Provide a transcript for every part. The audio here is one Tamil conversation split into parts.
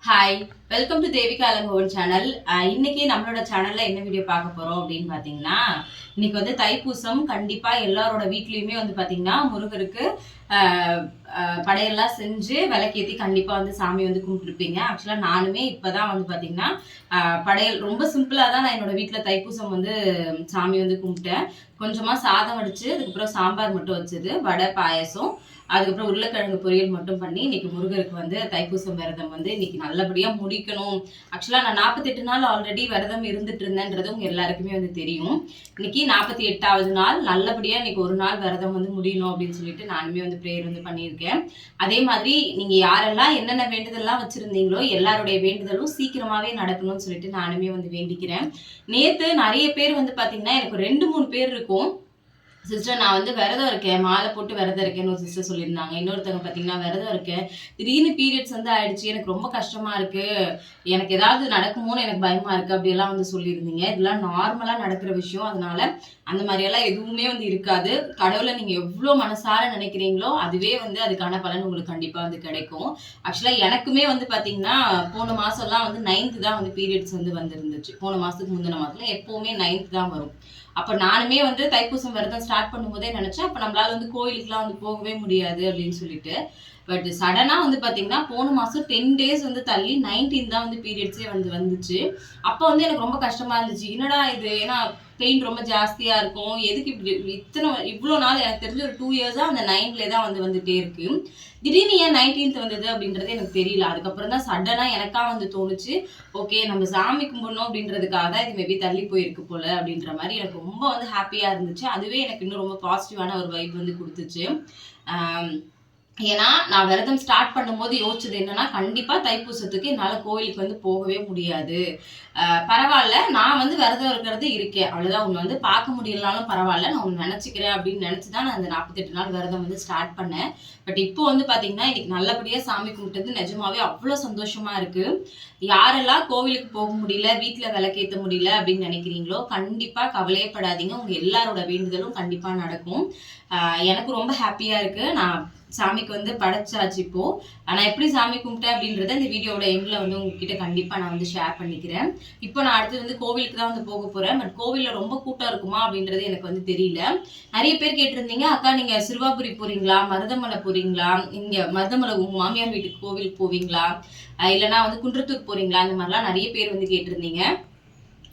Hi, welcome to Devika Alangovan channel. இன்னைக்கு நம்மளோட சேனல்ல என்ன வீடியோ பார்க்க போறோம் அப்படின்னு பாத்தீங்கன்னா, இன்னைக்கு வந்து தைப்பூசம். கண்டிப்பா எல்லாரோட வீட்லயுமே வந்து பாத்தீங்கன்னா முருகருக்கு படையெல்லாம் செஞ்சு விளக்கேத்தி கண்டிப்பா வந்து சாமி வந்து கும்பிட்டுருப்பீங்க. ஆக்சுவலா நானுமே இப்பதான் வந்து பாத்தீங்கன்னா படையல் ரொம்ப சிம்பிளா தான் நான் என்னோட வீட்டுல தைப்பூசம் வந்து சாமி வந்து கும்பிட்டேன். கொஞ்சமா சாதம் வடிச்சு அதுக்கப்புறம் சாம்பார் மட்டும் வச்சது, வடை, பாயசம், அதுக்கப்புறம் உருளைக்கிழங்கு பொரியல் மட்டும் பண்ணி இன்னைக்கு முருகருக்கு வந்து தைப்பூசம் விரதம் வந்து இன்னைக்கு நல்லபடியா முடிக்கணும். ஆக்சுவலா நான் 48 நாள் ஆல்ரெடி விரதம் இருந்துட்டு இருந்தேன்றது உங்க எல்லாருக்குமே வந்து தெரியும். இன்னைக்கு 48வது நாள் நல்லபடியா இன்னைக்கு ஒரு நாள் விரதம் வந்து முடியணும் அப்படின்னு சொல்லிட்டு நானுமே வந்து ப்ரேயர் வந்து பண்ணியிருக்கேன். அதே மாதிரி நீங்க யாரெல்லாம் என்னென்ன வேண்டுதல்லாம் வச்சிருந்தீங்களோ எல்லாருடைய வேண்டுதலும் சீக்கிரமாவே நடக்கணும்னு சொல்லிட்டு நானுமே வந்து வேண்டிக்கிறேன். நேத்து நிறைய பேர் வந்து பாத்தீங்கன்னா எனக்கு 2-3 பேர் இருக்கும், சிஸ்டர் நான் வந்து விரதம் இருக்கேன், மாலை போட்டு விரதம் இருக்கேன்னு ஒரு சிஸ்டர் சொல்லியிருந்தாங்க. இன்னொருத்தவங்க பார்த்தீங்கன்னா விரதம் இருக்கேன், திடீர்னு பீரியட்ஸ் வந்து ஆயிடுச்சு, எனக்கு ரொம்ப கஷ்டமா இருக்கு, எனக்கு ஏதாவது நடக்குமோன்னு எனக்கு பயமா இருக்கு, அப்படியெல்லாம் வந்து சொல்லியிருந்தீங்க. இதெல்லாம் நார்மலா நடக்கிற விஷயம். அதனால அந்த மாதிரியெல்லாம் எதுவுமே வந்து இருக்காது. கடவுளை நீங்க எவ்வளோ மனசார நினைக்கிறீங்களோ அதுவே வந்து அதுக்கான பலன் உங்களுக்கு கண்டிப்பா வந்து கிடைக்கும். ஆக்சுவலா எனக்குமே வந்து பாத்தீங்கன்னா போன மாசம்லாம் வந்து 9th தான் வந்து பீரியட்ஸ் வந்து வந்துருந்துச்சு. போன மாசத்துக்கு முந்தின மாசத்துல எப்பவுமே 9th தான் வரும். அப்ப நானுமே வந்து தைப்பூசம் விரதம் ஸ்டார்ட் பண்ணும்போதே நினைச்சேன், அப்ப நம்மளால வந்து கோயிலுக்குலாம் வந்து போகவே முடியாது அப்படின்னு சொல்லிட்டு. பட் சடனா வந்து பாத்தீங்கன்னா போன மாசம் 10 டேஸ் வந்து தள்ளி 19 தான் வந்து பீரியட்ஸே வந்து வந்துச்சு. அப்ப வந்து எனக்கு ரொம்ப கஷ்டமா இருந்துச்சு, என்னடா இது, ஏன்னா பெயின் ரொம்ப ஜாஸ்தியா இருக்கும், எதுக்கு இப்படி இவ்வளவு நாள் எனக்கு தெரிஞ்சு ஒரு 2 இயர்ஸா அந்த 9ல தான் வந்து வந்துட்டே இருக்கு, திடீர்னு ஏன் 19th வந்தது அப்படின்றது எனக்கு தெரியல. அதுக்கப்புறம் தான் சடனா எனக்கா வந்து தோணுச்சு, ஓகே நம்ம சாமி கும்பிடணும் அப்படின்றதுக்காக தான் இது மேபி தள்ளி போயிருக்கு போல அப்படின்ற மாதிரி எனக்கு ரொம்ப வந்து ஹாப்பியா இருந்துச்சு. அதுவே எனக்கு இன்னும் ரொம்ப பாசிட்டிவான ஒரு வைப் வந்து கொடுத்துச்சு. ஏன்னா நான் விரதம் ஸ்டார்ட் பண்ணும்போது யோசிச்சது என்னன்னா, கண்டிப்பா தைப்பூசத்துக்கு என்னால கோயிலுக்கு வந்து போகவே முடியாது, பரவாயில்ல நான் வந்து விரதம் இருக்கிறது இருக்கேன், அவ்வளவுதான், உன்னை வந்து பார்க்க முடியலனாலும் பரவாயில்ல, நான் உன்னை நினைச்சுக்கிறேன் அப்படின்னு நினைச்சுதான் நான் அந்த 48 நாள் விரதம் வந்து ஸ்டார்ட் பண்ணேன். பட் இப்போ வந்து பாத்தீங்கன்னா இன்னைக்கு நல்லபடியா சாமி கும்பிட்டது நிஜமாவே அவ்வளவு சந்தோஷமா இருக்கு. யாரெல்லாம் கோவிலுக்கு போக முடியல, வீட்டுல விளக்கேற்ற முடியல அப்படின்னு நினைக்கிறீங்களோ கண்டிப்பா கவலையே படாதீங்க, உங்க எல்லாரோட வேண்டுதலும் கண்டிப்பா நடக்கும். எனக்கு ரொம்ப ஹாப்பியா இருக்கு. நான் சாமிக்கு வந்து படைச்சாச்சு இப்போ. நான் எப்படி சாமி கும்பிட்டேன் அப்படின்றத இந்த வீடியோட எண்ட்ல வந்து உங்ககிட்ட கண்டிப்பா நான் வந்து ஷேர் பண்ணிக்கிறேன். இப்போ நான் அடுத்து வந்து கோவிலுக்கு தான் வந்து போக போறேன். பட் கோவில்ல ரொம்ப கூட்டம் இருக்குமா அப்படின்றது எனக்கு வந்து தெரியல. நிறைய பேர் கேட்டிருந்தீங்க, அக்கா நீங்க சிறுவாபுரி போறீங்களா, மருதமலை போறீங்களா, இங்க மருதமலை உங்க மாமியார் வீட்டுக்கு கோவிலுக்கு போவீங்களா, இல்லைன்னா வந்து குன்றத்தூர் போறீங்களா, அந்த மாதிரிலாம் நிறைய பேர் வந்து கேட்டிருந்தீங்க.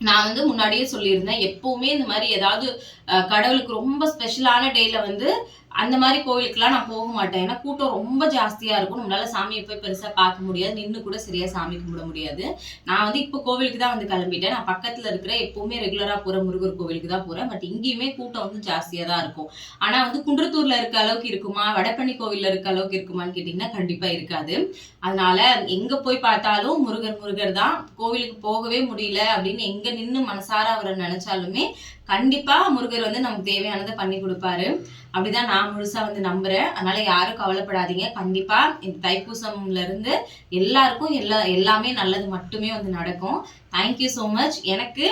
நான் வந்து முன்னாடியே சொல்லியிருந்தேன், எப்பவுமே இந்த மாதிரி ஏதாவது கடவுளுக்கு ரொம்ப ஸ்பெஷலான டேல வந்து அந்த மாதிரி கோவிலுக்குலாம் நான் போக மாட்டேன். ஏன்னா கூட்டம் ரொம்ப ஜாஸ்தியா இருக்கும், நம்மளால சாமியை போய் பெருசா பார்க்க முடியாது, நின்று கூட சரியா சாமி கும்பிட முடியாது. நான் வந்து இப்போ கோவிலுக்கு தான் வந்து கிளம்பிட்டேன். நான் பக்கத்துல இருக்கிற எப்பவுமே ரெகுலரா போற முருகர் கோவிலுக்கு தான் போறேன். பட் இங்கேயுமே கூட்டம் வந்து ஜாஸ்தியா தான் இருக்கும். ஆனா வந்து குன்றத்தூர்ல இருக்க அளவுக்கு இருக்குமா, வடபழனி கோவில்ல இருக்க அளவுக்கு இருக்குமான்னு கேட்டீங்கன்னா கண்டிப்பா இருக்காது. அதனால எங்க போய் பார்த்தாலும் முருகர் முருகர் தான். கோவிலுக்கு போகவே முடியல அப்படின்னு எங்க நின்று மனசார அவரை நினைச்சாலுமே கண்டிப்பா முருகர் வந்து நமக்கு தேவையானதை பண்ணி கொடுப்பாரு. அப்படிதான் நான் முழுசா வந்து நம்புறேன். அதனால யாரும் கவலைப்படாதீங்க. கண்டிப்பா இந்த தைப்பூசம்ல இருந்து எல்லாருக்கும் எல்லாமே நல்லது மட்டுமே வந்து நடக்கும். Thank you so much. எனக்கு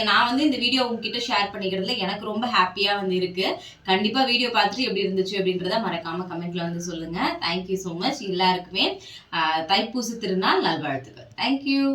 நான் வந்து இந்த வீடியோ உங்ககிட்ட ஷேர் பண்ணிக்கிறதுல எனக்கு ரொம்ப ஹாப்பியா வந்து இருக்கு. கண்டிப்பா வீடியோ பார்த்துட்டு எப்படி இருந்துச்சு அப்படின்றத மறக்காம கமெண்ட்ல வந்து சொல்லுங்க. Thank you so much. எல்லாருக்குமே தைப்பூச திருநாள் நல்வாழ்த்துக்கள். தேங்க்யூ.